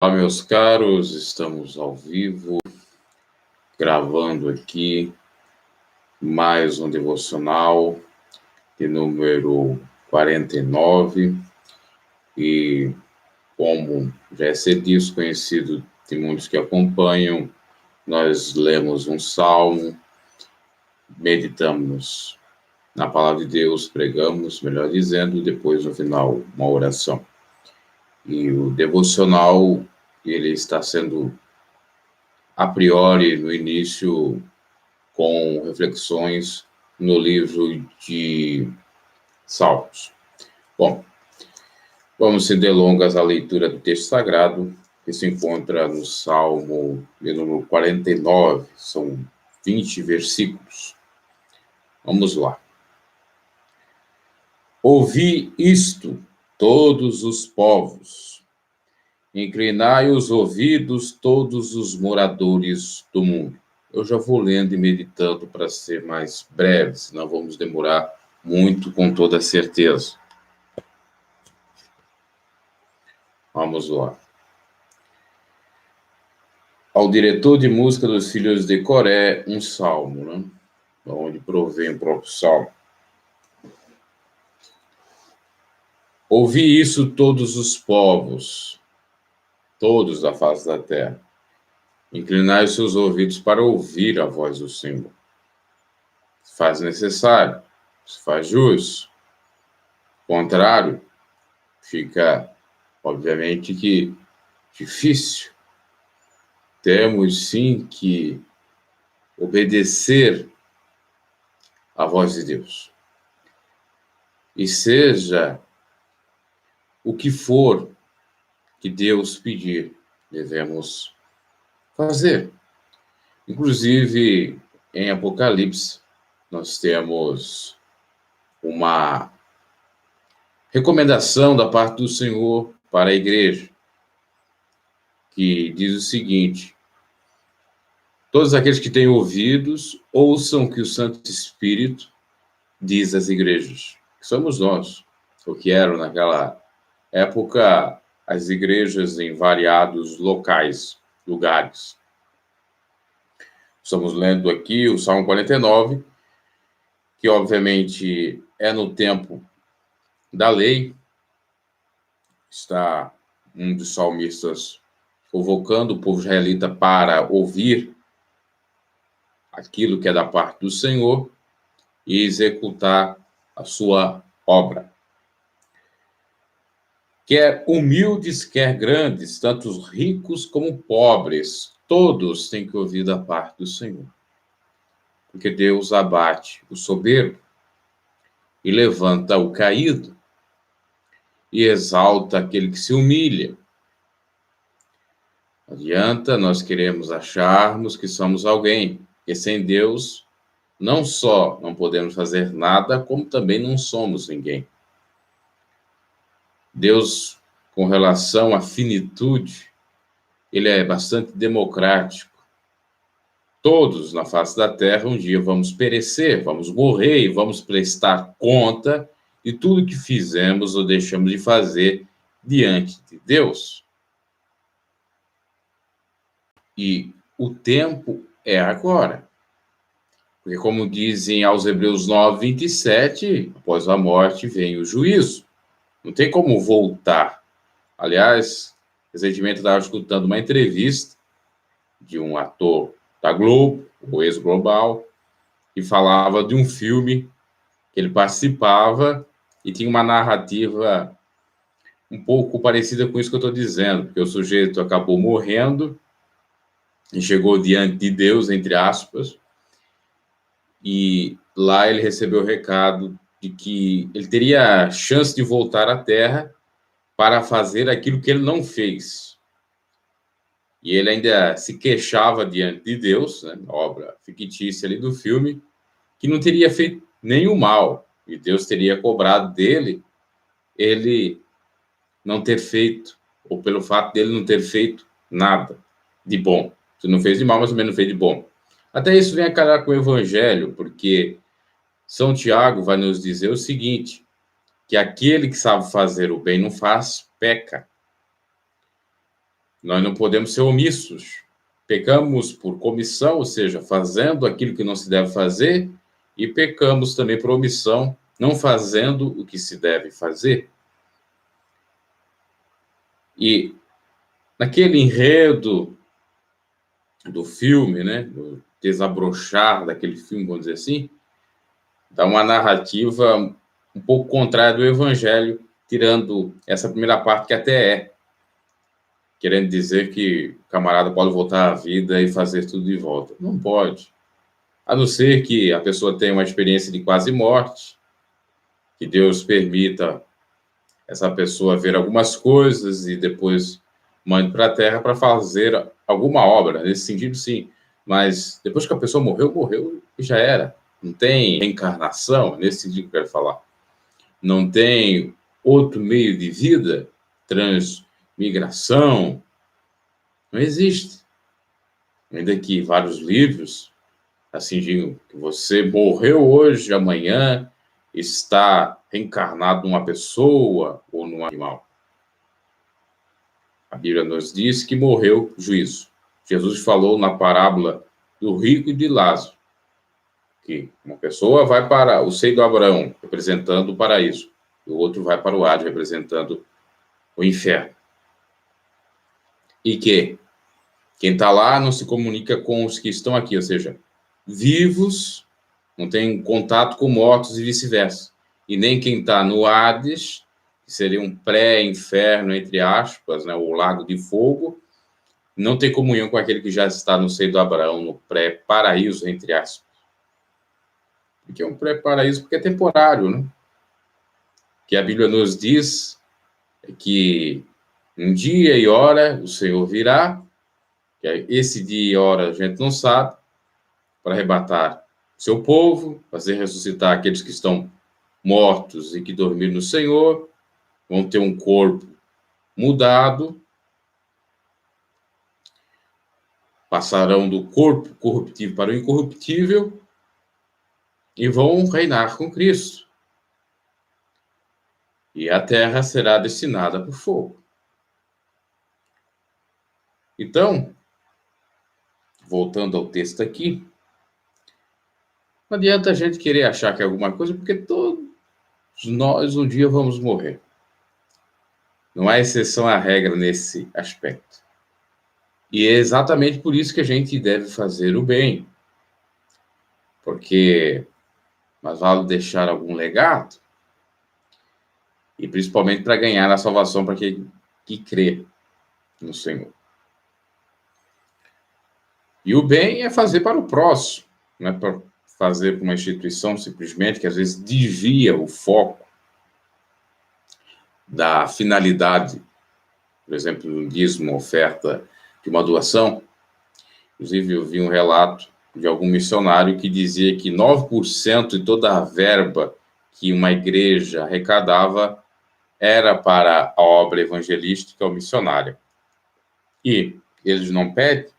Olá, meus caros, estamos ao vivo, gravando aqui mais um devocional de número 49 e, como já é ser disso conhecido de muitos que acompanham, nós lemos um salmo, meditamos na palavra de Deus, pregamos, melhor dizendo, e depois no final uma oração. E o devocional, ele está sendo a priori no início com reflexões no livro de Salmos. Bom, vamos sem delongas à leitura do texto sagrado, que se encontra no Salmo de número 49, são 20 versículos. Vamos lá. Ouvi isto, todos os povos, inclinai os ouvidos, todos os moradores do mundo. Eu já vou lendo e meditando para ser mais breve, senão vamos demorar muito com toda certeza. Vamos lá. Ao diretor de música dos filhos de Coré, um salmo, né? Onde provém o próprio salmo. Ouvi isso todos os povos, todos da face da terra. Inclinai os seus ouvidos para ouvir a voz do Senhor. Se faz necessário, se faz justo. Contrário, fica, obviamente, que difícil. Temos, sim, que obedecer à voz de Deus. E seja o que for que Deus pedir, devemos fazer. Inclusive, em Apocalipse, nós temos uma recomendação da parte do Senhor para a igreja, que diz o seguinte: todos aqueles que têm ouvidos, ouçam o que o Santo Espírito diz às igrejas, que somos nós, o que eram naquela época as igrejas em variados lugares. Estamos lendo aqui o Salmo 49, que obviamente é no tempo da lei. Está um dos salmistas convocando o povo israelita para ouvir aquilo que é da parte do Senhor e executar a sua obra. Quer humildes, quer grandes, tanto ricos como pobres, todos têm que ouvir da parte do Senhor. Porque Deus abate o soberbo e levanta o caído e exalta aquele que se humilha. Não adianta nós queremos acharmos que somos alguém, porque sem Deus não só não podemos fazer nada, como também não somos ninguém. Deus, com relação à finitude, ele é bastante democrático. Todos na face da terra um dia vamos perecer, vamos morrer e vamos prestar conta de tudo que fizemos ou deixamos de fazer diante de Deus. E o tempo é agora. Porque, como dizem aos Hebreus 9, 27, após a morte vem o juízo. Não tem como voltar. Aliás, recentemente eu estava escutando uma entrevista de um ator da Globo, o ex-Global, que falava de um filme que ele participava e tinha uma narrativa um pouco parecida com isso que eu estou dizendo, porque o sujeito acabou morrendo e chegou diante de Deus, entre aspas, e lá ele recebeu o recado de que ele teria chance de voltar à Terra para fazer aquilo que ele não fez. E ele ainda se queixava diante de Deus, né, obra fictícia ali do filme, que não teria feito nenhum mal, e Deus teria cobrado dele ele não ter feito, ou pelo fato dele não ter feito nada de bom. Você não fez de mal, mas também não fez de bom. Até isso vem a calhar com o Evangelho, porque São Tiago vai nos dizer o seguinte, que aquele que sabe fazer o bem não faz, peca. Nós não podemos ser omissos. Pecamos por comissão, ou seja, fazendo aquilo que não se deve fazer, e pecamos também por omissão, não fazendo o que se deve fazer. E naquele enredo do filme, né, do desabrochar daquele filme, vamos dizer assim, dá uma narrativa um pouco contrária do Evangelho, tirando essa primeira parte que até é, querendo dizer que o camarada pode voltar à vida e fazer tudo de volta. Não pode. A não ser que a pessoa tenha uma experiência de quase morte, que Deus permita essa pessoa ver algumas coisas e depois mande para a Terra para fazer alguma obra, nesse sentido, sim. Mas depois que a pessoa morreu, morreu e já era. Não tem reencarnação, nesse sentido que eu quero falar. Não tem outro meio de vida, transmigração. Não existe. Ainda que vários livros assim digam que você morreu hoje, amanhã está reencarnado numa pessoa ou num animal. A Bíblia nos diz que morreu juízo. Jesus falou na parábola do rico e de Lázaro, que uma pessoa vai para o seio do Abraão, representando o paraíso, e o outro vai para o Hades, representando o inferno. E que quem está lá não se comunica com os que estão aqui, ou seja, vivos não tem contato com mortos e vice-versa. E nem quem está no Hades, que seria um pré-inferno, entre aspas, né, o lago de fogo, não tem comunhão com aquele que já está no seio do Abraão, no pré-paraíso, entre aspas. Porque é um pré-paraíso porque é temporário, né? Que a Bíblia nos diz é que um dia e hora o Senhor virá, que esse dia e hora a gente não sabe, para arrebatar seu povo, fazer ressuscitar aqueles que estão mortos e que dormiram no Senhor, vão ter um corpo mudado, passarão do corpo corruptível para o incorruptível e vão reinar com Cristo. E a terra será destinada para o fogo. Então, voltando ao texto aqui, não adianta a gente querer achar que é alguma coisa, porque todos nós um dia vamos morrer. Não há exceção à regra nesse aspecto. E é exatamente por isso que a gente deve fazer o bem. Porque mais vale deixar algum legado, e principalmente para ganhar a salvação para quem que crê no Senhor. E o bem é fazer para o próximo, não é para fazer para uma instituição simplesmente que às vezes desvia o foco da finalidade, por exemplo, um dízimo, uma oferta de uma doação. Inclusive, eu vi um relato de algum missionário que dizia que 9% de toda a verba que uma igreja arrecadava era para a obra evangelística ou missionária. E eles não pedem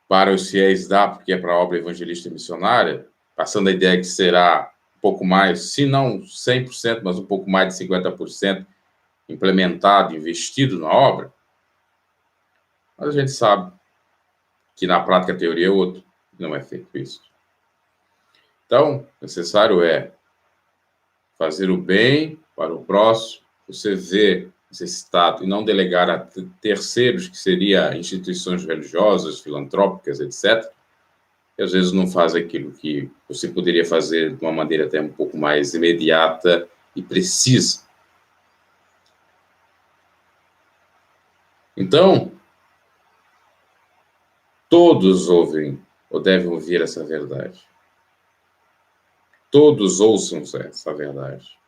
para os fiéis dar, porque é para a obra evangelística e missionária, passando a ideia que será um pouco mais, se não 100%, mas um pouco mais de 50% implementado, investido na obra. Mas a gente sabe que na prática a teoria é outra, não é feito isso. Então, necessário é fazer o bem para o próximo, você ver necessitado e não delegar a terceiros, que seria instituições religiosas, filantrópicas, etc., que às vezes não faz aquilo que você poderia fazer de uma maneira até um pouco mais imediata e precisa. Então, todos ouvem ou devem ouvir essa verdade. Todos ouçam essa verdade.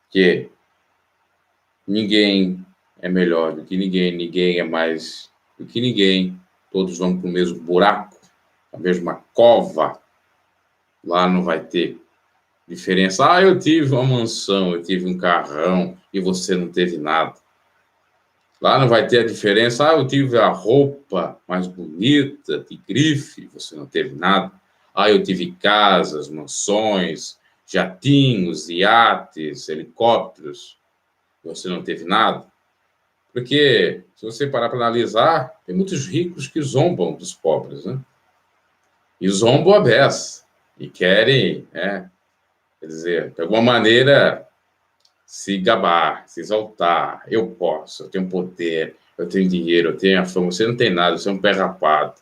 Que ninguém é melhor do que ninguém, ninguém é mais do que ninguém, todos vão para o mesmo buraco, a mesma cova. Lá não vai ter diferença. Ah, eu tive uma mansão, eu tive um carrão e você não teve nada. Lá não vai ter a diferença. Ah, eu tive a roupa mais bonita, de grife, você não teve nada. Ah, eu tive casas, mansões, jatinhos, iates, helicópteros, você não teve nada. Porque, se você parar para analisar, tem muitos ricos que zombam dos pobres, né? E zombam a beça. E querem, quer dizer, de alguma maneira, se gabar, se exaltar. Eu posso, eu tenho poder, eu tenho dinheiro, eu tenho a fama. Você não tem nada, você é um pé rapado.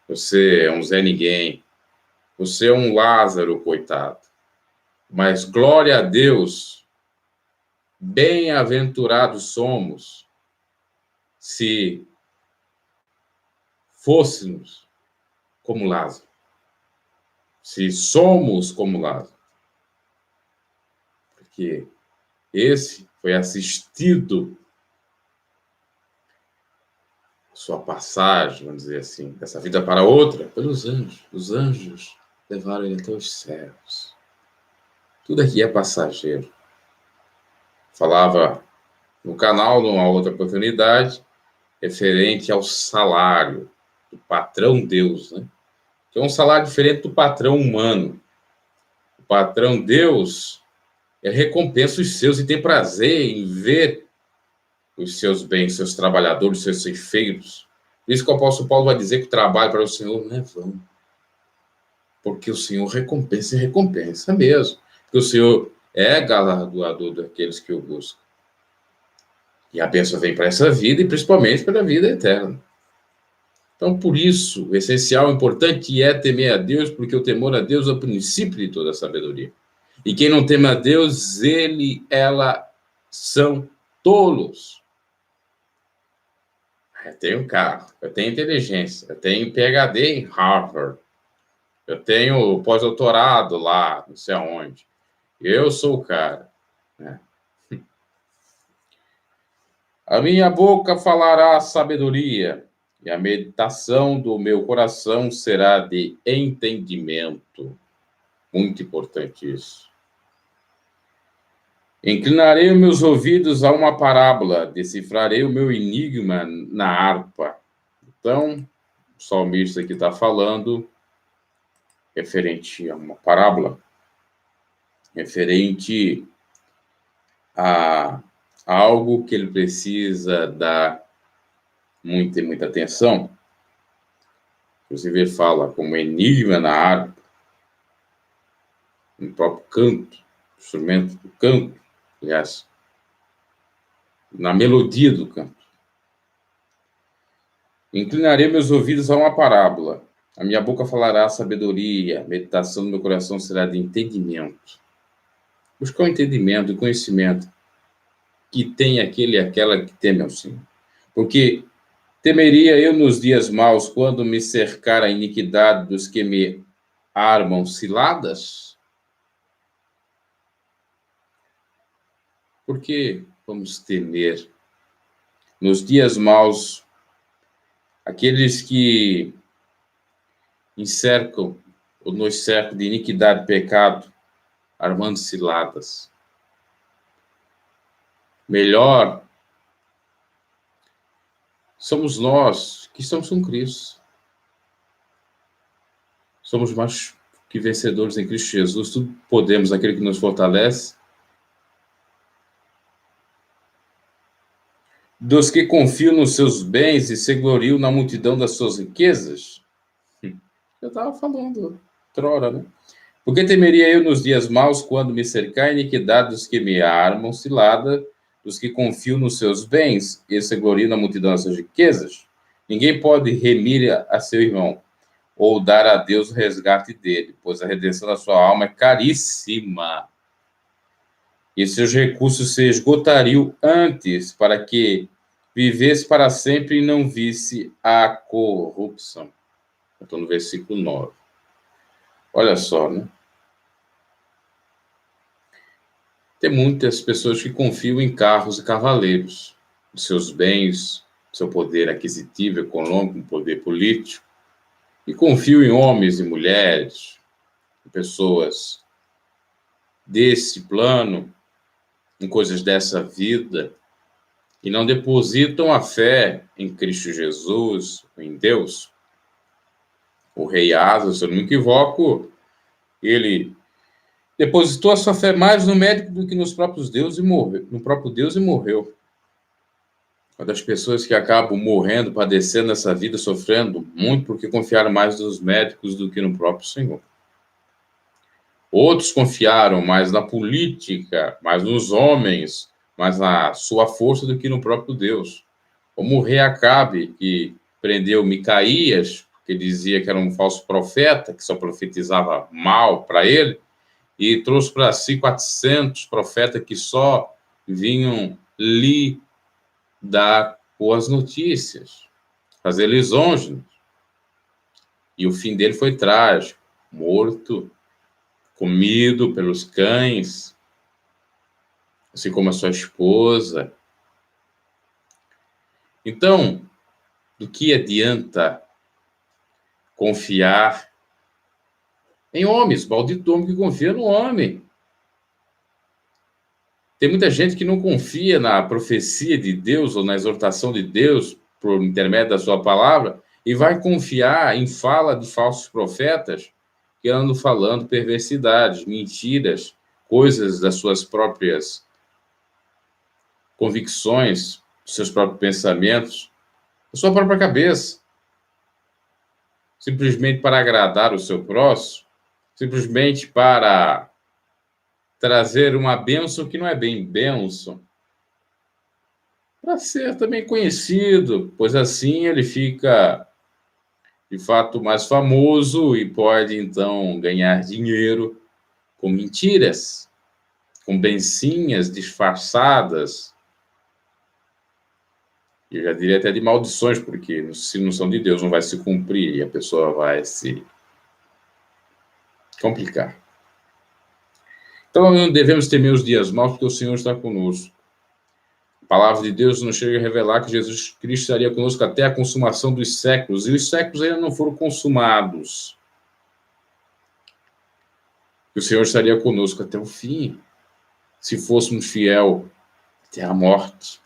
Você é um Zé Ninguém. Você é um Lázaro, coitado. Mas glória a Deus, bem-aventurados somos se fôssemos como Lázaro. Se somos como Lázaro. Porque esse foi assistido sua passagem, vamos dizer assim, dessa vida para outra, pelos anjos. Os anjos levaram ele até os céus. Tudo aqui é passageiro. Falava no canal, numa outra oportunidade, referente ao salário do patrão Deus, né? Que é um salário diferente do patrão humano. O patrão Deus recompensa os seus e tem prazer em ver os seus bens, seus trabalhadores, seus ceifeiros. Por isso que o apóstolo Paulo vai dizer que o trabalho para o Senhor não é vão. Porque o Senhor recompensa e recompensa mesmo. Porque o Senhor é galardoador daqueles que o buscam. E a bênção vem para essa vida e principalmente para a vida eterna. Então, por isso, o essencial, o importante é temer a Deus, porque o temor a Deus é o princípio de toda a sabedoria. E quem não teme a Deus, ela são tolos. Eu tenho carro, eu tenho inteligência, eu tenho PhD em Harvard, eu tenho pós-doutorado lá, não sei aonde. Eu sou o cara. Né? A minha boca falará sabedoria, e a meditação do meu coração será de entendimento. Muito importante isso. Inclinarei os meus ouvidos a uma parábola, decifrarei o meu enigma na harpa. Então, o salmista aqui está falando referente a uma parábola, referente a algo que ele precisa dar muita atenção. Inclusive, ele fala como enigma na harpa, no próprio canto, instrumento do canto, aliás, na melodia do canto. Inclinarei meus ouvidos a uma parábola. A minha boca falará sabedoria, a meditação do meu coração será de entendimento. Buscar o entendimento, o conhecimento que tem aquele e aquela que teme ao Senhor. Porque temeria eu nos dias maus, quando me cercar a iniquidade dos que me armam ciladas? Por que vamos temer nos dias maus aqueles que encercam ou nos cercam de iniquidade e pecado, armando ciladas? Melhor somos nós que estamos com Cristo. Somos mais que vencedores em Cristo Jesus. Tudo podemos, aquele que nos fortalece. Dos que confiam nos seus bens e se gloriam na multidão das suas riquezas. Eu estava falando outrora, né? Porque temeria eu nos dias maus, quando me cercar a iniquidade dos que me armam cilada, dos que confiam nos seus bens e se gloriam na multidão das suas riquezas? Ninguém pode remir a seu irmão, ou dar a Deus o resgate dele, pois a redenção da sua alma é caríssima. E seus recursos se esgotariam antes, para que vivesse para sempre e não visse a corrupção. Estou no versículo 9. Olha só, né? Tem muitas pessoas que confiam em carros e cavaleiros, os seus bens, seu poder aquisitivo, econômico, poder político, e confiam em homens e mulheres, em pessoas desse plano, em coisas dessa vida, e não depositam a fé em Cristo Jesus, em Deus. O rei Asa, se eu não me equivoco, ele depositou a sua fé mais no médico do que nos próprios deuses e morreu, no próprio Deus e morreu. Uma das pessoas que acabam morrendo, padecendo nessa vida, sofrendo muito porque confiaram mais nos médicos do que no próprio Senhor. Outros confiaram mais na política, mais nos homens, mais na sua força do que no próprio Deus. Como o rei Acabe, que prendeu Micaías, que dizia que era um falso profeta, que só profetizava mal para ele, e trouxe para si 400 profetas que só vinham lhe dar boas notícias, fazer lisonjas. E o fim dele foi trágico, morto, comido pelos cães, assim como a sua esposa. Então, do que adianta confiar em homens? Maldito homem que confia no homem. Tem muita gente que não confia na profecia de Deus ou na exortação de Deus por intermédio da sua palavra e vai confiar em fala de falsos profetas que andam falando perversidades, mentiras, coisas das suas próprias convicções, dos seus próprios pensamentos, da sua própria cabeça, simplesmente para agradar o seu próximo, simplesmente para trazer uma bênção que não é bem bênção, para ser também conhecido, pois assim ele fica, de fato, mais famoso e pode, então, ganhar dinheiro com mentiras, com bencinhas disfarçadas, eu já diria até de maldições, porque se não são de Deus, não vai se cumprir e a pessoa vai se complicar. Então, não devemos temer os dias maus, porque o Senhor está conosco. A palavra de Deus nos chega a revelar que Jesus Cristo estaria conosco até a consumação dos séculos, e os séculos ainda não foram consumados. Que o Senhor estaria conosco até o fim, se fôssemos fiel até a morte.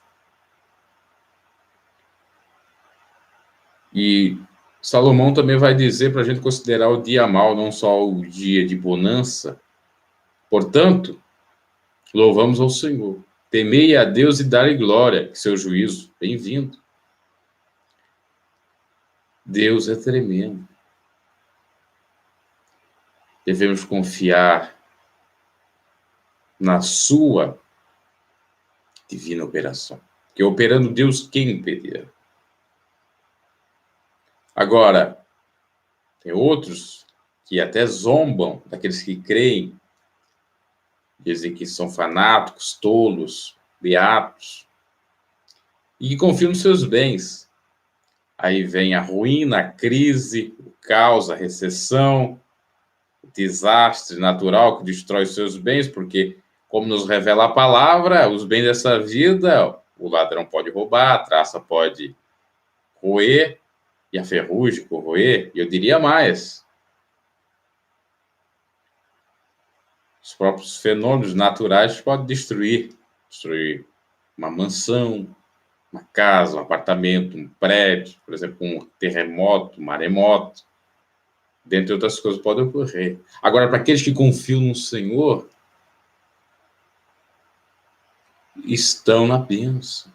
E Salomão também vai dizer para a gente considerar o dia mau, não só o dia de bonança. Portanto, louvamos ao Senhor. Temei a Deus e dai glória, que seu juízo, bem-vindo. Deus é tremendo. Devemos confiar na sua divina operação. Porque operando Deus, quem impedirá? Agora, tem outros que até zombam daqueles que creem, dizem que são fanáticos, tolos, beatos, e que confiam nos seus bens. Aí vem a ruína, a crise, o caos, a recessão, o desastre natural que destrói os seus bens, porque, como nos revela a palavra, os bens dessa vida, o ladrão pode roubar, a traça pode roer, e a ferrugem corroer, e eu diria mais. Os próprios fenômenos naturais podem destruir uma mansão, uma casa, um apartamento, um prédio, por exemplo, um terremoto, um maremoto, dentre outras coisas podem ocorrer. Agora, para aqueles que confiam no Senhor, estão na bênção.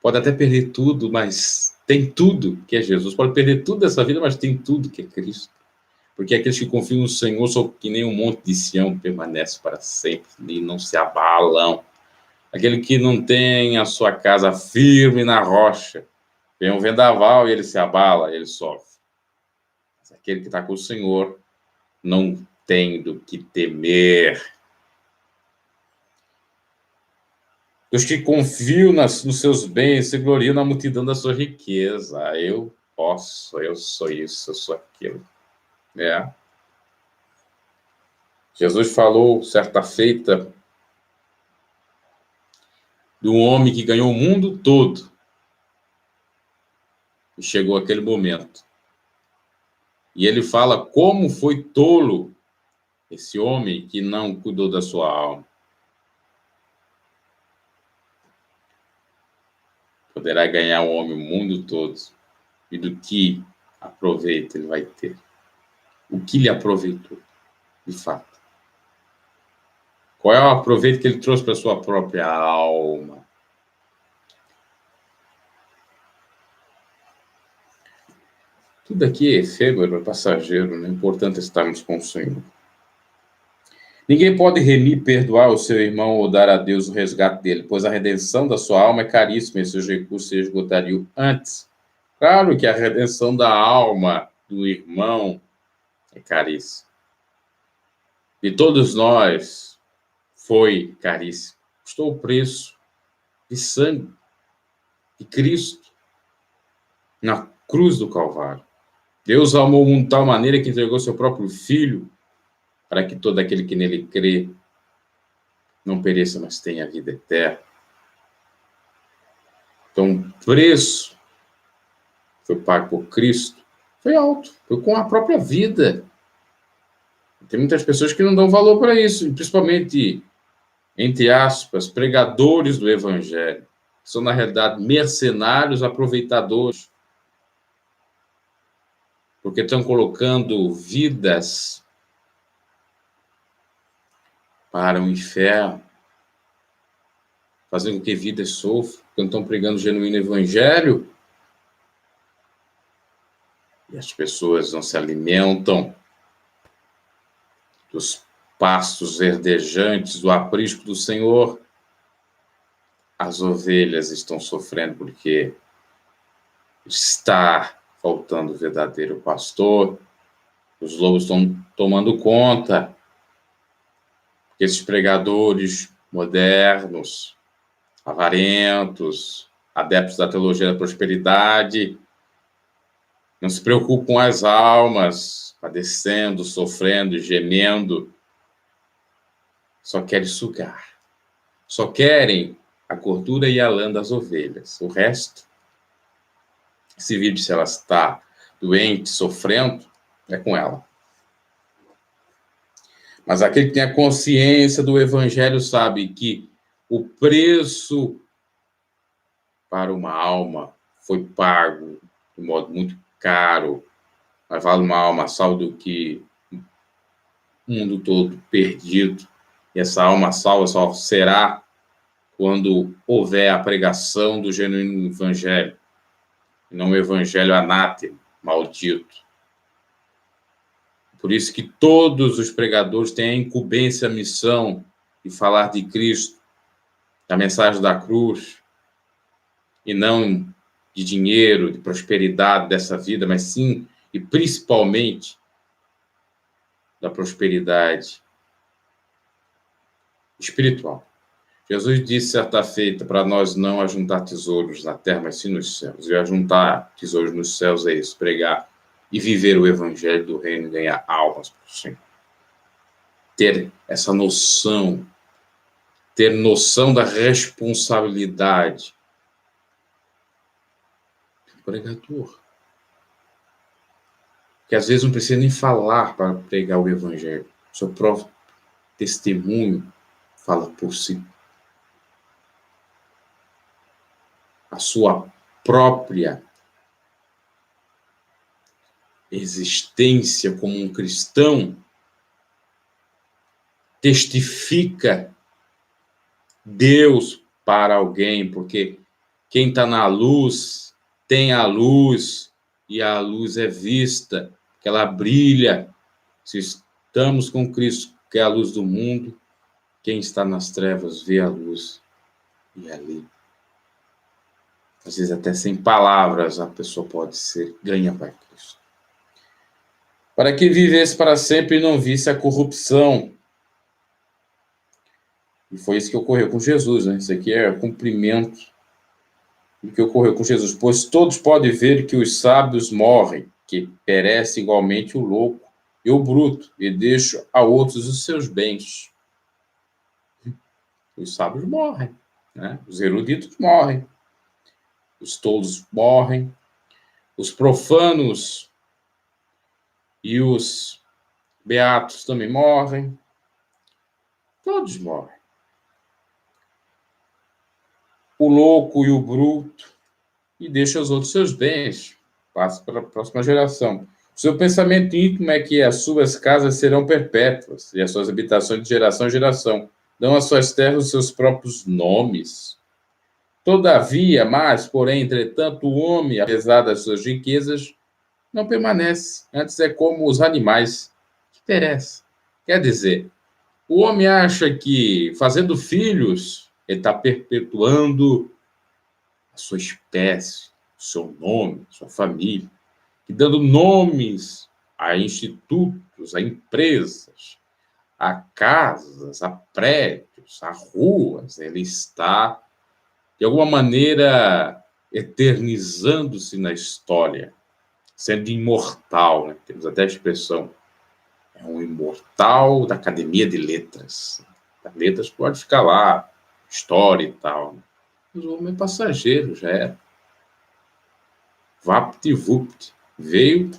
Pode até perder tudo, mas tem tudo que é Jesus. Pode perder tudo dessa vida, mas tem tudo que é Cristo. Porque aqueles que confiam no Senhor são que nem um monte de Sião, permanece para sempre e não se abalam. Aquele que não tem a sua casa firme na rocha, vem um vendaval e ele se abala, ele sofre. Mas aquele que está com o Senhor não tem do que temer. Os que confiam nos seus bens se gloriam na multidão da sua riqueza. Eu posso, eu sou isso, eu sou aquilo. Jesus falou, certa feita, de um homem que ganhou o mundo todo. E chegou aquele momento. E ele fala como foi tolo esse homem que não cuidou da sua alma. Poderá ganhar o homem o mundo todo. E do que aproveita ele vai ter? O que lhe aproveitou, de fato? Qual é o aproveito que ele trouxe para a sua própria alma? Tudo aqui é efêmero, é passageiro, né? Importante estarmos com o Senhor. Ninguém pode remir, perdoar o seu irmão ou dar a Deus o resgate dele, pois a redenção da sua alma é caríssima e seus recursos se esgotariam antes. Claro que a redenção da alma do irmão é caríssima. De todos nós foi caríssimo. Custou o preço de sangue de Cristo na cruz do Calvário. Deus amou o mundo de tal maneira que entregou seu próprio Filho para que todo aquele que nele crê não pereça, mas tenha a vida eterna. Então, o preço foi pago por Cristo foi alto, foi com a própria vida. Tem muitas pessoas que não dão valor para isso, principalmente, entre aspas, pregadores do Evangelho, que são, na realidade, mercenários aproveitadores, porque estão colocando vidas para o inferno, fazendo com que vidas sofram, porque não estão pregando o genuíno Evangelho, e as pessoas não se alimentam dos pastos verdejantes, do aprisco do Senhor. As ovelhas estão sofrendo porque está faltando o verdadeiro pastor. Os lobos estão tomando conta. Porque esses pregadores modernos, avarentos, adeptos da teologia da prosperidade, não se preocupam com as almas, padecendo, sofrendo, gemendo. Só querem sugar. Só querem a gordura e a lã das ovelhas. O resto, se vir se ela está doente, sofrendo, é com ela. Mas aquele que tem a consciência do Evangelho sabe que o preço para uma alma foi pago de modo muito caro. Mas vale uma alma salva do que o mundo todo perdido. E essa alma salva só será quando houver a pregação do genuíno Evangelho, e não o Evangelho anátema, maldito. Por isso que todos os pregadores têm a incumbência, a missão de falar de Cristo, da mensagem da cruz, e não de dinheiro, de prosperidade dessa vida, mas sim e principalmente da prosperidade espiritual. Jesus disse certa feita para nós não ajuntar tesouros na terra, mas sim nos céus. E ajuntar tesouros nos céus é isso, pregar e viver o evangelho do reino e ganhar almas para o Senhor. Ter essa noção, ter noção da responsabilidade do pregador. Que às vezes não precisa nem falar para pregar o evangelho. Seu próprio testemunho fala por si. A sua própria existência como um cristão testifica Deus para alguém, porque quem está na luz tem a luz e a luz é vista, que ela brilha. Se estamos com Cristo, que é a luz do mundo, quem está nas trevas vê a luz e ali. Às vezes até sem palavras a pessoa pode ser ganha para Cristo. Para que vivesse para sempre e não visse a corrupção. E foi isso que ocorreu com Jesus, né? Isso aqui é cumprimento do que ocorreu com Jesus. Pois todos podem ver que os sábios morrem, que perece igualmente o louco e o bruto, e deixam a outros os seus bens. Os sábios morrem, né? Os eruditos morrem. Os tolos morrem, os profanos e os beatos também morrem, todos morrem. O louco e o bruto, e deixa os outros seus bens, passa para a próxima geração. O seu pensamento íntimo é que as suas casas serão perpétuas, e as suas habitações de geração em geração. Dão às suas terras os seus próprios nomes. Todavia, mas, porém, entretanto, o homem, apesar das suas riquezas, não permanece. Antes é como os animais que perecem. Quer dizer, o homem acha que fazendo filhos, ele está perpetuando a sua espécie, o seu nome, sua família, e dando nomes a institutos, a empresas, a casas, a prédios, a ruas. Ele está, de alguma maneira, eternizando-se na história, sendo imortal, né? Temos até a expressão, é um imortal da Academia de Letras. As letras pode ficar lá, história e tal, né? Mas o homem é passageiro, já é. Vapt-vupt. Veio,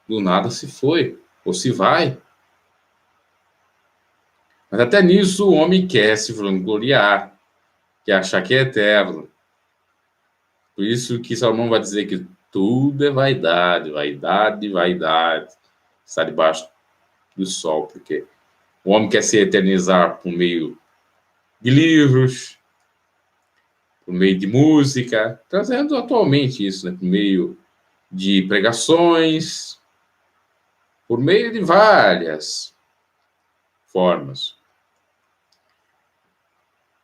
do nada se foi, ou se vai. Mas até nisso o homem quer se vangloriar, quer achar que é eterno. Por isso que Salomão vai dizer que tudo é vaidade, vaidade, vaidade. Está debaixo do sol, porque o homem quer se eternizar por meio de livros, por meio de música, trazendo atualmente isso, né? Por meio de pregações, por meio de várias formas.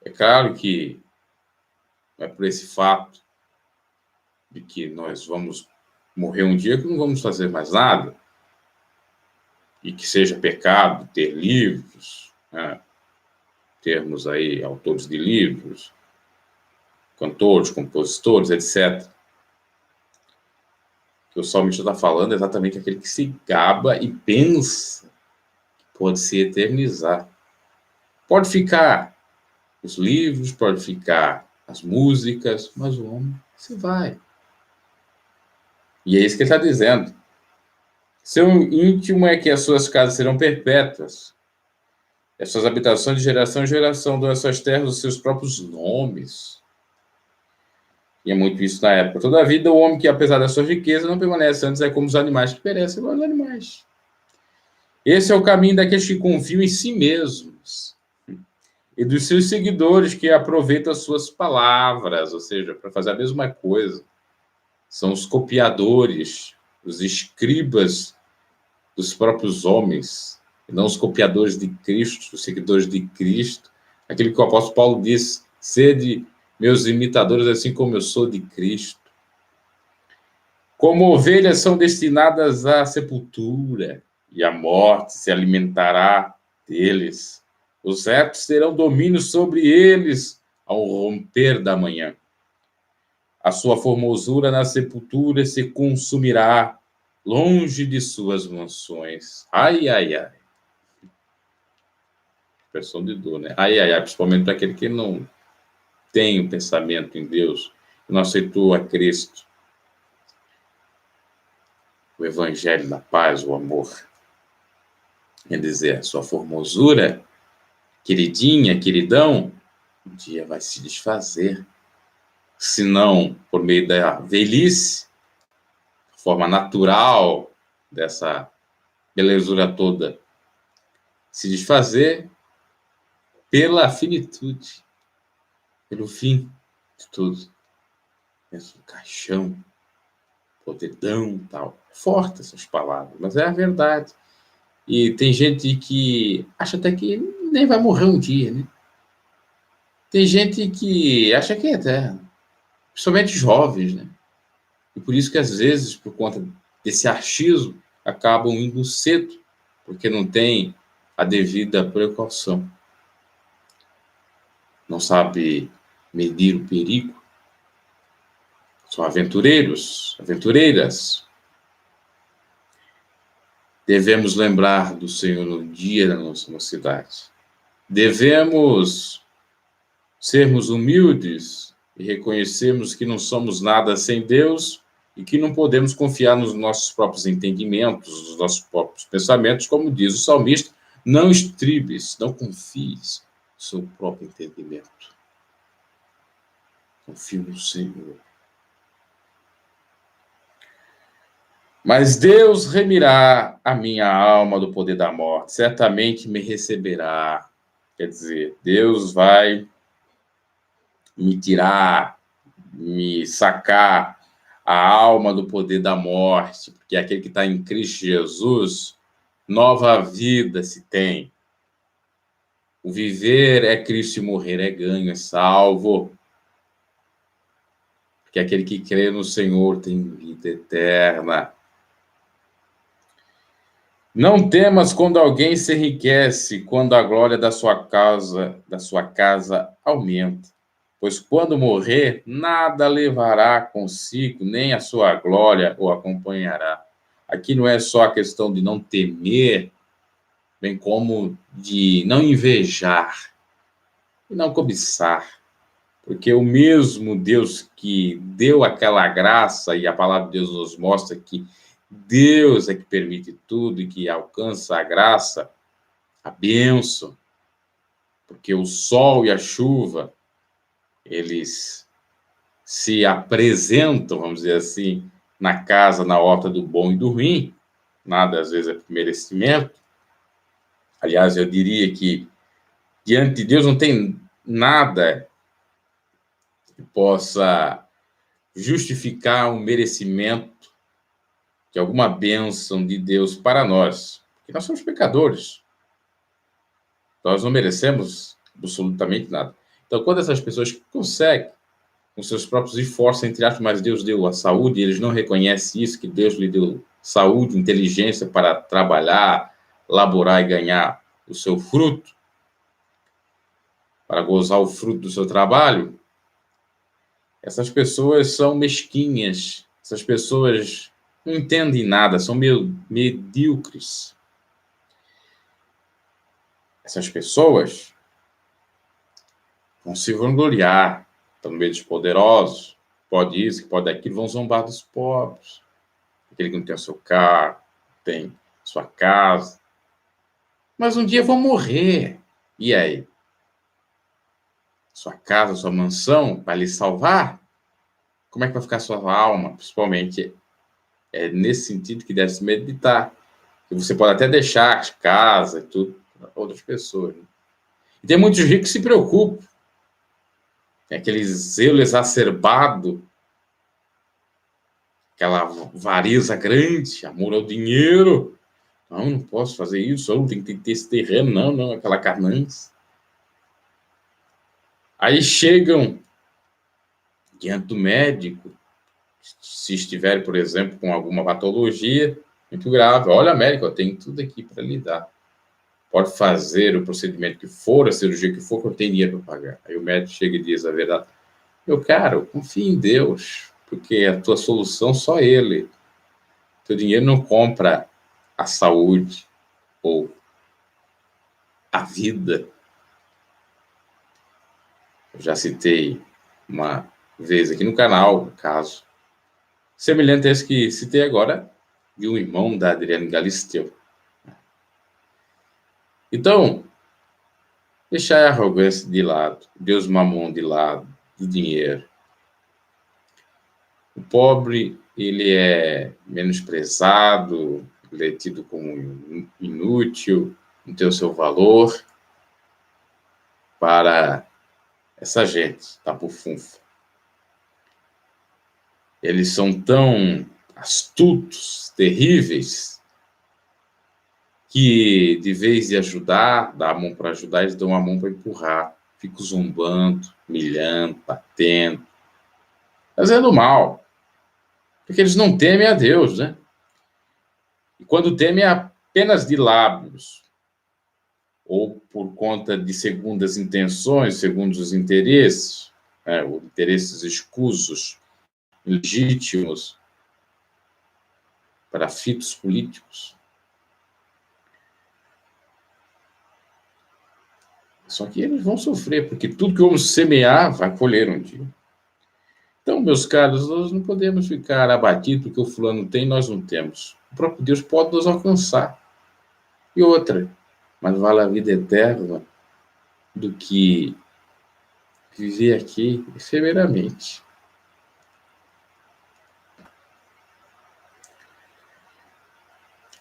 É claro que é por esse fato de que nós vamos morrer um dia que não vamos fazer mais nada, e que seja pecado ter livros, né? Termos aí autores de livros, cantores, compositores, etc. O que o salmista está falando é exatamente aquele que se gaba e pensa que pode se eternizar. Pode ficar os livros, pode ficar as músicas, mas o homem se vai. E é isso que ele está dizendo. Seu íntimo é que as suas casas serão perpétuas, as suas habitações de geração em geração, dão às suas terras os seus próprios nomes. E é muito isso na época. Toda a vida, o homem que, apesar da sua riqueza, não permanece, antes é como os animais que perecem, igual os animais. Esse é o caminho daqueles que confiam em si mesmos e dos seus seguidores que aproveitam as suas palavras, ou seja, para fazer a mesma coisa. São os copiadores, os escribas dos próprios homens, e não os copiadores de Cristo, os seguidores de Cristo. Aquilo que o apóstolo Paulo disse, sede meus imitadores, assim como eu sou de Cristo. Como ovelhas são destinadas à sepultura, e a morte se alimentará deles. Os retos terão domínio sobre eles ao romper da manhã. A sua formosura na sepultura se consumirá, longe de suas mansões. Ai, ai, ai. Expressão de dor, né? Ai, ai, ai, principalmente para aquele que não tem o pensamento em Deus, não aceitou a Cristo, o evangelho da paz, o amor. Quer dizer, a sua formosura, queridinha, queridão, um dia vai se desfazer. Se não por meio da velhice, forma natural dessa belezura toda, se desfazer pela finitude, pelo fim de tudo. Pensa no caixão, podridão, tal. Forte essas palavras, mas é a verdade. E tem gente que acha até que nem vai morrer um dia, né? Tem gente que acha que é eterno, principalmente jovens, né? E por isso que, às vezes, por conta desse achismo, acabam indo cedo, porque não tem a devida precaução. Não sabe medir o perigo. São aventureiros, aventureiras. Devemos lembrar do Senhor no dia da nossa mocidade. Devemos sermos humildes e reconhecermos que não somos nada sem Deus e que não podemos confiar nos nossos próprios entendimentos, nos nossos próprios pensamentos, como diz o salmista, não estribes, não confies no seu próprio entendimento. Confie no Senhor. Mas Deus remirá a minha alma do poder da morte, certamente me receberá. Quer dizer, Deus vai me tirar, me sacar a alma do poder da morte, porque aquele que está em Cristo Jesus, nova vida se tem. O viver é Cristo e morrer é ganho, é salvo. Porque aquele que crê no Senhor tem vida eterna. Não temas quando alguém se enriquece, quando a glória da sua casa aumenta. Pois quando morrer, nada levará consigo, nem a sua glória o acompanhará. Aqui não é só a questão de não temer, bem como de não invejar e não cobiçar. Porque o mesmo Deus que deu aquela graça, e a palavra de Deus nos mostra que Deus é que permite tudo e que alcança a graça, a bênção, porque o sol e a chuva, eles se apresentam, vamos dizer assim, na casa, na horta do bom e do ruim, nada às vezes é por merecimento. Aliás, eu diria que diante de Deus não tem nada que possa justificar um merecimento de alguma bênção de Deus para nós, porque nós somos pecadores. Nós não merecemos absolutamente nada. Então, quando essas pessoas conseguem, com seus próprios esforços, entre aspas, mas Deus deu a saúde, e eles não reconhecem isso, que Deus lhe deu saúde, inteligência para trabalhar, laborar e ganhar o seu fruto, para gozar o fruto do seu trabalho, essas pessoas são mesquinhas, essas pessoas não entendem nada, são medíocres. Essas pessoas vão se vangloriar, estão no meio dos poderosos, pode isso, que pode aquilo, vão zombar dos pobres, aquele que não tem o seu carro, tem sua casa, mas um dia vão morrer, e aí? Sua casa, sua mansão, vai lhe salvar? Como é que vai ficar sua alma? Principalmente, é nesse sentido que deve se meditar. E você pode até deixar casa e tudo para outras pessoas. Né? E tem muitos ricos que se preocupam. Tem aquele zelo exacerbado, aquela avareza grande, amor ao dinheiro. Não posso fazer isso, eu tenho que ter esse terreno. Não, aquela ganância. Aí chegam diante do médico, se estiver, por exemplo, com alguma patologia muito grave. Olha, médico, eu tenho tudo aqui para lhe dar. Pode fazer o procedimento que for, a cirurgia que for, que eu tenho dinheiro para pagar. Aí o médico chega e diz a verdade. Meu caro, confia em Deus, porque a tua solução só Ele. Teu dinheiro não compra a saúde ou a vida. Eu já citei uma vez aqui no canal, um caso semelhante a esse que citei agora, de um irmão da Adriane Galisteu. Então, deixar a arrogância de lado, Deus mamon de lado, do dinheiro. O pobre, ele é menosprezado, ele é tido como inútil, não tem o seu valor para essa gente, tá por funfa. Eles são tão astutos, terríveis, que de vez de ajudar, dar a mão para ajudar, eles dão a mão para empurrar. Ficam zombando, humilhando, batendo, fazendo mal. Porque eles não temem a Deus, né? E quando temem é apenas de lábios, ou por conta de segundas intenções, segundo os interesses, ou interesses escusos, legítimos, para fitos políticos. Só que eles vão sofrer, porque tudo que vamos semear vai colher um dia. Então, meus caros, nós não podemos ficar abatidos porque o fulano tem e nós não temos. O próprio Deus pode nos alcançar. E outra, mas vale a vida eterna do que viver aqui efemeramente.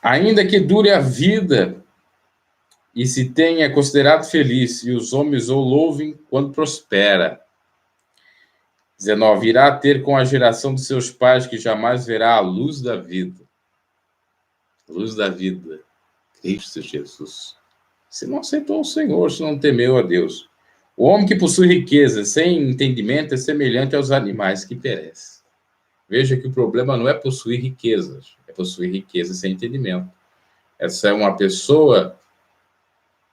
Ainda que dure a vida e se tenha considerado feliz, e os homens o louvem quando prospera. 19. Irá ter com a geração de seus pais que jamais verá a luz da vida. A luz da vida. Cristo Jesus. Se não aceitou o Senhor, se não temeu a Deus. O homem que possui riqueza sem entendimento é semelhante aos animais que perecem. Veja que o problema não é possuir riquezas, é possuir riqueza sem entendimento. Essa é uma pessoa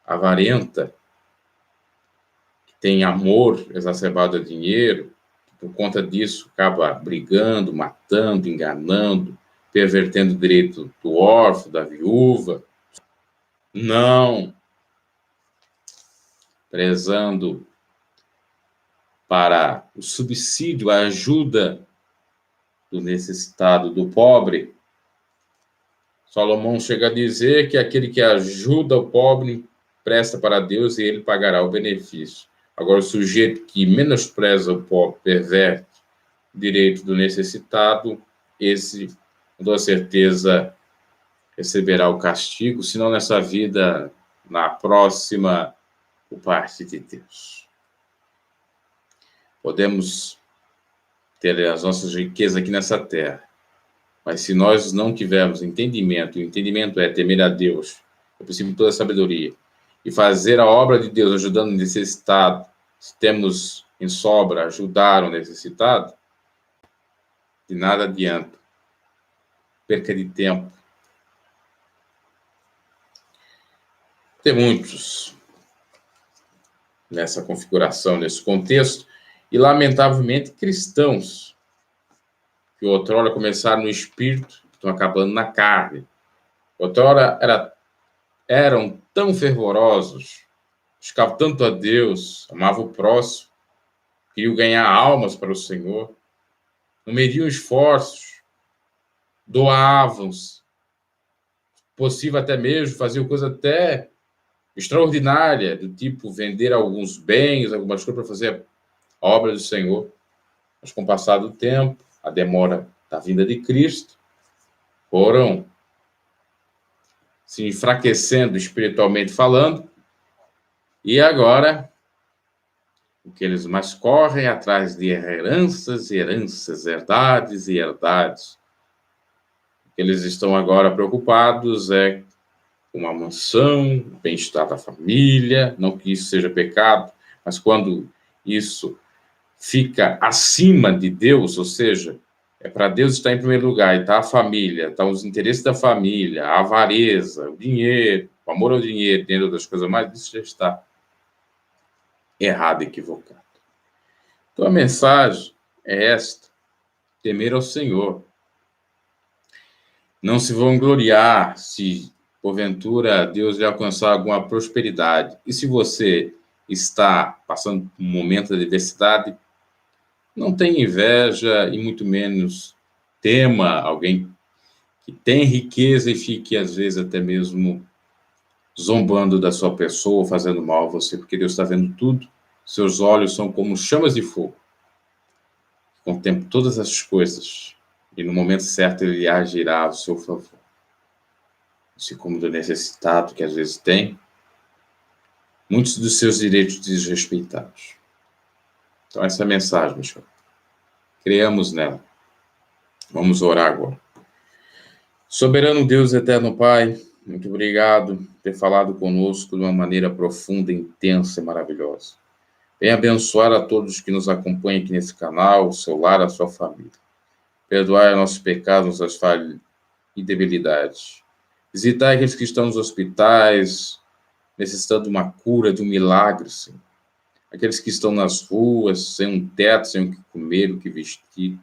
avarenta, que tem amor exacerbado a dinheiro, que por conta disso acaba brigando, matando, enganando, pervertendo o direito do órfão, da viúva. Não prezando para o subsídio, a ajuda do necessitado, do pobre. Salomão chega a dizer que aquele que ajuda o pobre presta para Deus e ele pagará o benefício. Agora, o sujeito que menospreza o pobre, perverte o direito do necessitado, esse, com toda certeza, receberá o castigo, se não nessa vida, na próxima, por parte de Deus. Podemos ter as nossas riquezas aqui nessa terra, mas se nós não tivermos entendimento, e o entendimento é temer a Deus, o princípio de toda a sabedoria, e fazer a obra de Deus ajudando o necessitado, se temos em sobra ajudar o necessitado, de nada adianta. Perca de tempo. Tem muitos nessa configuração, nesse contexto, e lamentavelmente cristãos, que outrora começaram no espírito, estão acabando na carne. Outrora eram tão fervorosos, buscavam tanto a Deus, amavam o próximo, queriam ganhar almas para o Senhor, não mediam esforços, doavam-se, possível até mesmo, faziam coisa até extraordinária, do tipo vender alguns bens, algumas coisas para fazer a obra do Senhor. Mas com o passar do tempo, a demora da vinda de Cristo, foram se enfraquecendo espiritualmente falando, e agora o que eles mais correm atrás de heranças, herdades e herdades. O que eles estão agora preocupados é com uma mansão, o bem-estar da família, não que isso seja pecado, mas quando isso fica acima de Deus, ou seja, é para Deus estar em primeiro lugar, e está a família, estão os interesses da família, a avareza, o dinheiro, o amor ao dinheiro, dentro das coisas mais, isso já está errado, equivocado. Então a mensagem é esta: temer ao Senhor. Não se vangloriar se, porventura, Deus lhe alcançar alguma prosperidade. E se você está passando por um momento de adversidade, não tenha inveja e muito menos tema alguém que tem riqueza e fique, às vezes, até mesmo zombando da sua pessoa, fazendo mal a você, porque Deus está vendo tudo. Seus olhos são como chamas de fogo. Contempla todas as coisas e no momento certo ele agirá ao seu favor. Assim como do necessitado que às vezes tem, muitos dos seus direitos desrespeitados. Então essa é a mensagem, meu senhor. Creamos nela. Vamos orar agora. Soberano Deus, eterno Pai, muito obrigado por ter falado conosco de uma maneira profunda, intensa e maravilhosa. Venha abençoar a todos que nos acompanham aqui nesse canal, o seu lar, a sua família. Perdoai nossos pecados, nossas falhas e debilidades. Visitai aqueles que estão nos hospitais, necessitando de uma cura, de um milagre, Senhor. Aqueles que estão nas ruas, sem um teto, sem o que comer, o que vestir.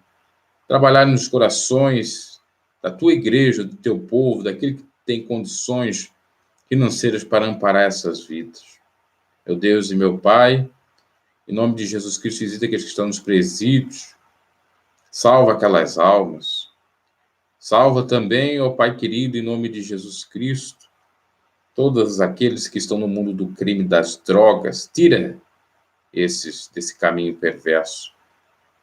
Trabalhar nos corações da tua igreja, do teu povo, daquele que tem condições financeiras para amparar essas vidas. Meu Deus e meu Pai, em nome de Jesus Cristo, visita aqueles que estão nos presídios, salva aquelas almas. Salva também, ó Pai querido, em nome de Jesus Cristo, todos aqueles que estão no mundo do crime, das drogas. Tira esses desse caminho perverso.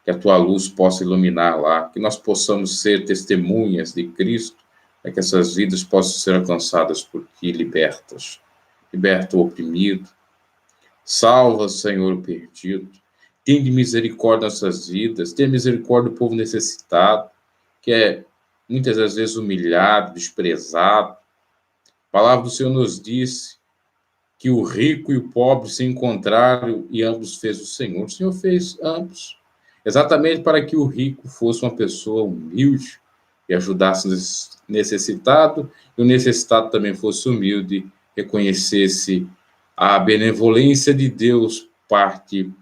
Que a tua luz possa iluminar lá, que nós possamos ser testemunhas de Cristo, para que essas vidas possam ser alcançadas por ti, libertas. Liberta o oprimido. Salva, Senhor, o perdido. Tende misericórdia nas nossas vidas, tenha misericórdia do povo necessitado, que é muitas das vezes humilhado, desprezado. A palavra do Senhor nos disse que o rico e o pobre se encontraram e ambos fez o Senhor. O Senhor fez ambos, exatamente para que o rico fosse uma pessoa humilde e ajudasse o necessitado, e o necessitado também fosse humilde, reconhecesse a benevolência de Deus parte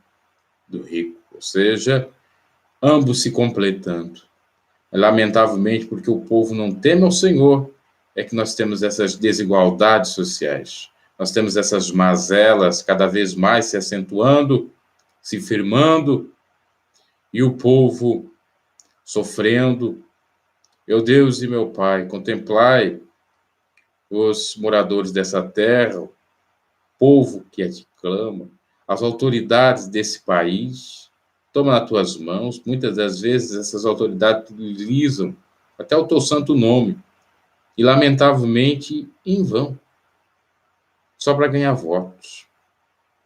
do rico, ou seja, ambos se completando. Lamentavelmente, porque o povo não teme ao Senhor, é que nós temos essas desigualdades sociais. Nós temos essas mazelas cada vez mais se acentuando, se firmando, e o povo sofrendo. Meu Deus e meu Pai, contemplai os moradores dessa terra, o povo que a te clama, as autoridades desse país, toma nas tuas mãos. Muitas das vezes essas autoridades utilizam até o teu santo nome, e lamentavelmente em vão, só para ganhar votos,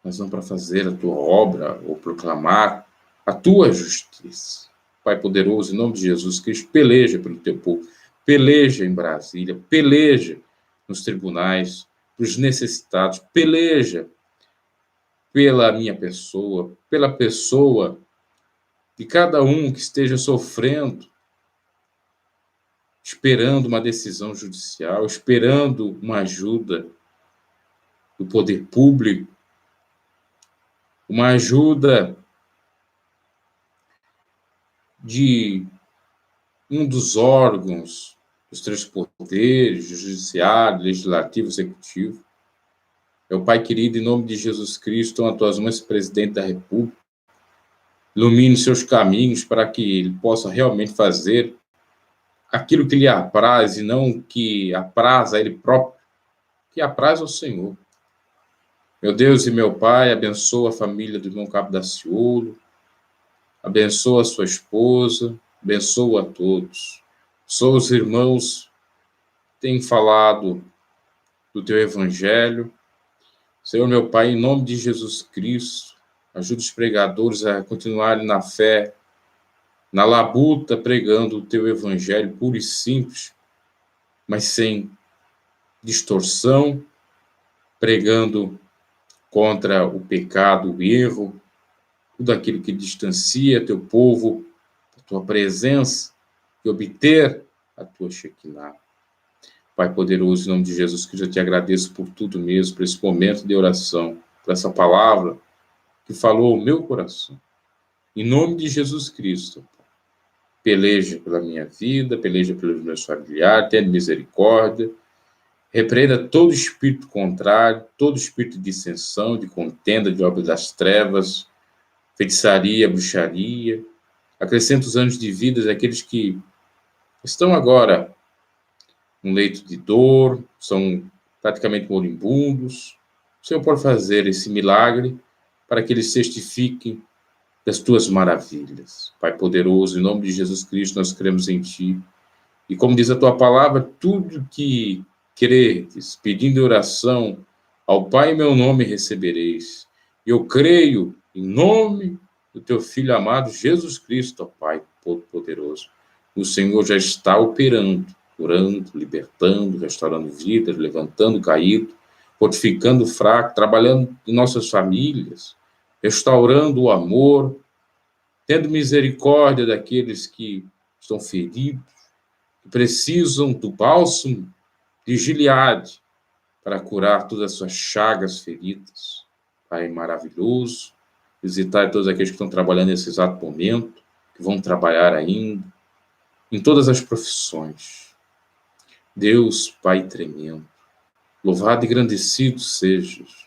mas não para fazer a tua obra ou proclamar a tua justiça. Pai poderoso, em nome de Jesus Cristo, peleja pelo teu povo, peleja em Brasília, peleja nos tribunais, para os necessitados, peleja pela minha pessoa, pela pessoa de cada um que esteja sofrendo, esperando uma decisão judicial, esperando uma ajuda do poder público, uma ajuda de um dos órgãos dos três poderes, judiciário, legislativo, executivo. Meu Pai querido, em nome de Jesus Cristo, nas tuas mãos, presidente da República, ilumine seus caminhos para que ele possa realmente fazer aquilo que lhe apraz e não que apraz a ele próprio, que apraz ao Senhor. Meu Deus e meu Pai, abençoa a família do irmão Cabo Daciolo, abençoa a sua esposa, abençoa a todos. Sou os irmãos que têm falado do teu evangelho. Senhor, meu Pai, em nome de Jesus Cristo, ajuda os pregadores a continuarem na fé, na labuta, pregando o teu evangelho puro e simples, mas sem distorção, pregando contra o pecado, o erro, tudo aquilo que distancia teu povo da tua presença e obter a tua Shekinah. Pai poderoso, em nome de Jesus Cristo, eu te agradeço por tudo mesmo, por esse momento de oração, por essa palavra que falou ao meu coração. Em nome de Jesus Cristo, peleja pela minha vida, peleja pelos meus familiares, tenha misericórdia, repreenda todo espírito contrário, todo espírito de dissensão, de contenda, de obra das trevas, feitiçaria, bruxaria. Acrescenta os anos de vida daqueles que estão agora num leito de dor, são praticamente moribundos. O Senhor pode fazer esse milagre para que eles testifiquem das tuas maravilhas. Pai poderoso, em nome de Jesus Cristo, nós cremos em ti. E como diz a tua palavra, tudo que credes, pedindo oração ao Pai em meu nome recebereis. Eu creio em nome do teu Filho amado Jesus Cristo, ó Pai poderoso. O Senhor já está operando, curando, libertando, restaurando vidas, levantando caído, fortificando o fraco, trabalhando em nossas famílias, restaurando o amor, tendo misericórdia daqueles que estão feridos, que precisam do bálsamo de Gileade para curar todas as suas chagas feridas. Pai maravilhoso, visitar todos aqueles que estão trabalhando nesse exato momento, que vão trabalhar ainda, em todas as profissões. Deus, Pai tremendo, louvado e engrandecido sejas.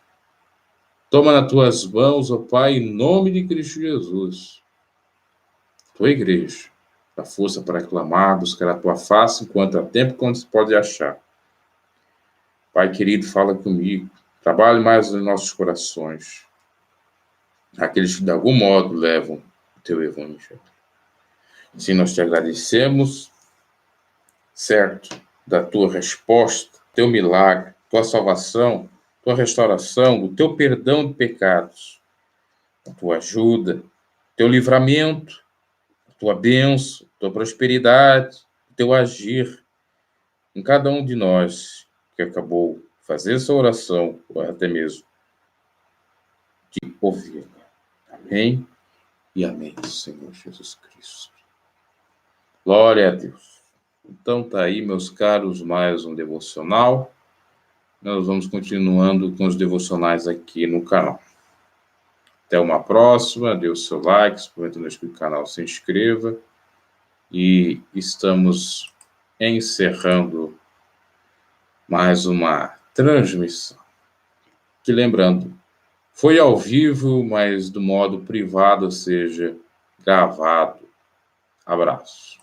Toma nas tuas mãos, ó Pai, em nome de Cristo Jesus, tua igreja, dá força para clamar, buscar a tua face enquanto há tempo, quando se pode achar. Pai querido, fala comigo, trabalhe mais nos nossos corações, aqueles que de algum modo levam o teu evangelho. Assim nós te agradecemos, certo, da tua resposta, teu milagre, tua salvação, tua restauração, do teu perdão de pecados, a tua ajuda, teu livramento, a tua bênção, a tua prosperidade, o teu agir em cada um de nós que acabou de fazer essa oração, ou até mesmo de ouvir. Amém e amém, Senhor Jesus Cristo. Glória a Deus. Então tá aí, meus caros, mais um devocional. Nós vamos continuando com os devocionais aqui no canal. Até uma próxima, dê o seu like, se porventura não é inscrito no canal, se inscreva. E estamos encerrando mais uma transmissão. Que lembrando, foi ao vivo, mas do modo privado, ou seja, gravado. Abraço.